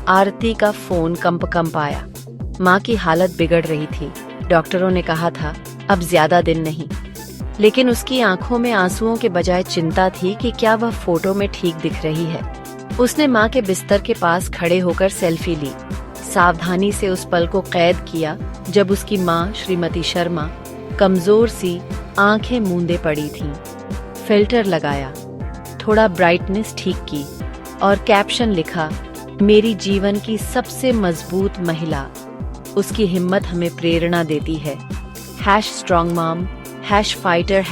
आरती का फोन कंप आया। माँ की हालत बिगड़ रही थी। डॉक्टरों ने कहा था अब ज्यादा दिन नहीं, लेकिन उसकी आंखों में आंसुओं के बजाय चिंता थी कि क्या वह फोटो में ठीक दिख रही है। उसने माँ के बिस्तर के पास खड़े होकर सेल्फी ली, सावधानी से उस पल को कैद किया जब उसकी माँ श्रीमती शर्मा कमजोर सी आंखें मूंदे पड़ी थीं। फिल्टर लगाया, थोड़ा ब्राइटनेस ठीक की और कैप्शन लिखा, मेरी जीवन की सबसे मजबूत महिला। उसकी हिम्मत हमें प्रेरणा देती है। #Strong mom, #fighter,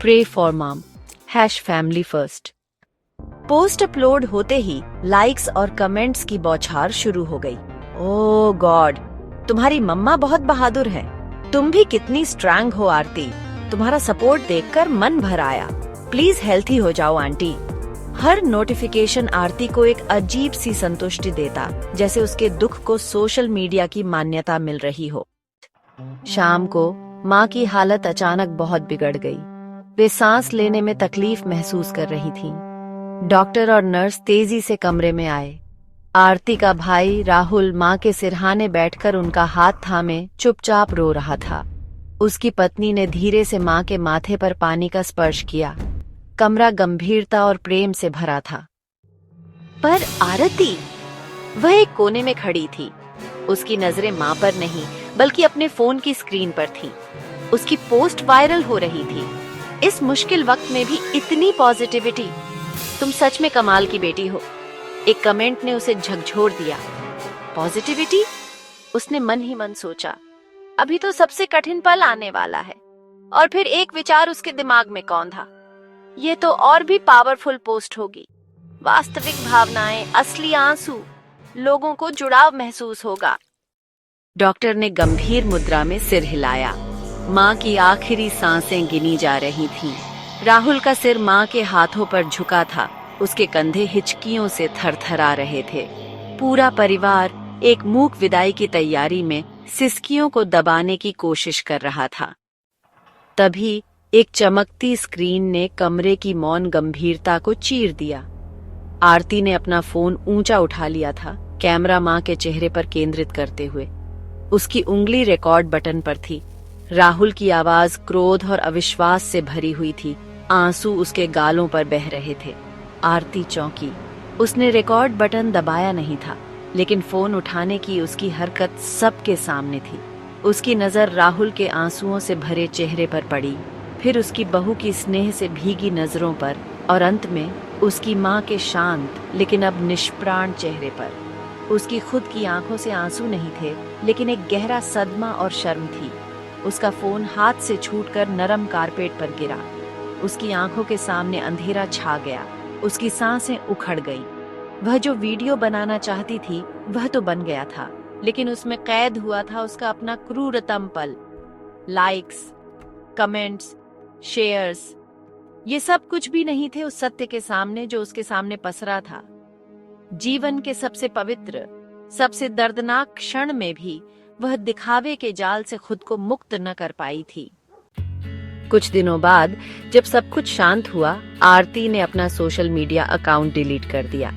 #pray for mom, #family first. Post upload होते ही लाइक्स और कमेंट्स की बौछार शुरू हो गई। ओह गॉड, तुम्हारी मम्मा बहुत बहादुर है। तुम भी कितनी स्ट्रांग हो आरती। तुम्हारा सपोर्ट देखकर मन भर आया। प्लीज हेल्थी हो जाओ आंटी। हर नोटिफिकेशन आरती को एक अजीब सी संतुष्टि देता, जैसे उसके दुख को सोशल मीडिया की मान्यता मिल रही हो। शाम को माँ की हालत अचानक बहुत बिगड़ गई। वे सांस लेने में तकलीफ महसूस कर रही थीं। डॉक्टर और नर्स तेजी से कमरे में आए। आरती का भाई राहुल माँ के सिरहाने बैठकर उनका हाथ थामे चुपचाप रो रहा था। उसकी पत्नी ने धीरे से माँ के माथे पर पानी का स्पर्श किया। कमरा गंभीरता और प्रेम से भरा था। पर आरती, वह एक कोने में खड़ी थी। उसकी नजरें माँ पर नहीं, बल्कि अपने फोन की स्क्रीन पर थी। उसकी पोस्ट वायरल हो रही थी। इस मुश्किल वक्त में भी इतनी पॉजिटिविटी। तुम सच में कमाल की बेटी हो। एक कमेंट ने उसे झकझोर दिया। पॉजिटिविटी? उसने मन ही मन सोचा, अभी तो सबसे कठिन पल आने वाला है। और फिर एक विचार उसके दिमाग में कौंधा, ये तो और भी पावरफुल पोस्ट होगी। वास्तविक भावनाएं, असली आंसू, लोगों को जुड़ाव महसूस होगा। डॉक्टर ने गंभीर मुद्रा में सिर हिलाया। माँ की आखिरी सांसें गिनी जा रही थीं। राहुल का सिर माँ के हाथों पर झुका था। उसके कंधे हिचकियों से थरथरा रहे थे। पूरा परिवार एक मूक विदाई की तैयारी में सिसकियों को दबाने की कोशिश कर रहा था। तभी एक चमकती स्क्रीन ने कमरे की मौन गंभीरता को चीर दिया। आरती ने अपना फोन ऊंचा उठा लिया था, कैमरा माँ के चेहरे पर केंद्रित करते हुए। उसकी उंगली रिकॉर्ड बटन पर थी। राहुल की आवाज क्रोध और अविश्वास से भरी हुई थी। आंसू उसके गालों पर बह रहे थे। आरती चौंकी। उसने रिकॉर्ड बटन दबाया नहीं था, लेकिन फोन उठाने की उसकी हरकत सबके सामने थी। उसकी नजर राहुल के आंसुओं से भरे चेहरे पर पड़ी, फिर उसकी बहू की स्नेह से भीगी नजरों पर, और अंत में उसकी माँ के शांत लेकिन अब निष्प्राण चेहरे पर। उसकी खुद की आंखों से आंसू नहीं थे, लेकिन एक गहरा सदमा और शर्म थी। उसका फोन हाथ से छूटकर नरम कारपेट पर गिरा। उसकी आंखों के सामने अंधेरा छा गया। उसकी सांसें उखड़ गई। वह जो वीडियो बनाना चाहती थी वह तो बन गया था, लेकिन उसमें कैद हुआ था उसका अपना क्रूरतम पल। लाइक्स, कमेंट्स, शेयर्स, ये सब कुछ भी नहीं थे उस सत्य के सामने जो उसके सामने पसरा था। जीवन के सबसे पवित्र, सबसे दर्दनाक क्षण में भी वह दिखावे के जाल से खुद को मुक्त न कर पाई थी। कुछ दिनों बाद जब सब कुछ शांत हुआ, आरती ने अपना सोशल मीडिया अकाउंट डिलीट कर दिया।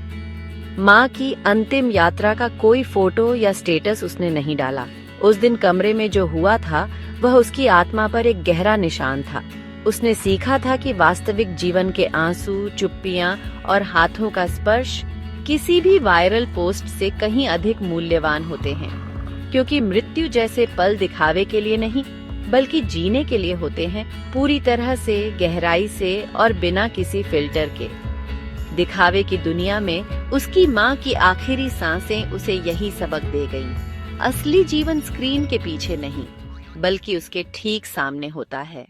माँ की अंतिम यात्रा का कोई फोटो या स्टेटस उसने नहीं डाला। उस दिन कमरे में जो हुआ था वह उसकी आत्मा पर एक गहरा निशान था। उसने सीखा था कि वास्तविक जीवन के आंसू, चुप्पियां और हाथों का स्पर्श किसी भी वायरल पोस्ट से कहीं अधिक मूल्यवान होते हैं, क्योंकि मृत्यु जैसे पल दिखावे के लिए नहीं, बल्कि जीने के लिए होते हैं, पूरी तरह से, गहराई से और बिना किसी फिल्टर के। दिखावे की दुनिया में उसकी माँ की आखिरी सांसें उसे यही सबक दे गईं। असली जीवन स्क्रीन के पीछे नहीं, बल्कि उसके ठीक सामने होता है।